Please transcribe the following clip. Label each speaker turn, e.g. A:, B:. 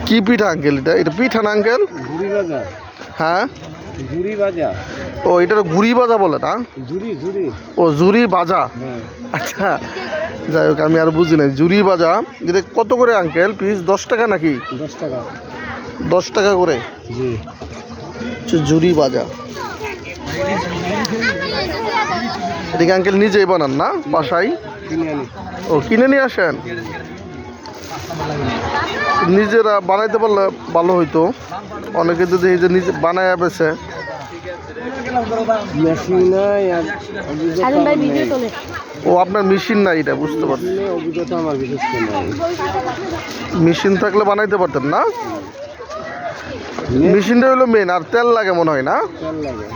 A: কি পিঠা আঙ্কেল? এটা পিঠা না আঙ্কেল?
B: ঝুরি ভাজা।
A: হ্যাঁ,
B: ঝুরি ভাজা।
A: ও এটা গুড়ি ভাজা বলে না?
B: ঝুরি ঝুরি।
A: ও ঝুরি ভাজা।
B: হ্যাঁ।
A: আচ্ছা, যাই হোক আমি আর বুঝি নাই। ঝুরি ভাজা এটা কত করে আঙ্কেল পিস? 10 টাকা নাকি?
B: 10 টাকা।
A: 10 টাকা করে।
B: জি।
A: ঝুরি ভাজা এদিকে আঙ্কেল নিজেই বানান না বাসায়?
B: কিনে আনি।
A: ও কিনে নিয়ে আসেন? নিজেরা বানাইতে পারলে ভালো হইতো। অনেকে যদি এই যে নিজে বানায় বেছে।
B: মেশিন নাই আর অভিজ্ঞতা নাই।
A: ও আপনার মেশিন নাই, এটা বুঝতে পারছি।
B: অভিজ্ঞতা আমার বিশেষ করে নাই।
A: মেশিন থাকলে বানাইতে পারতেন না? মেশিনটা হলো মেন, আর তেল লাগে মনে হয় না?
B: তেল লাগে।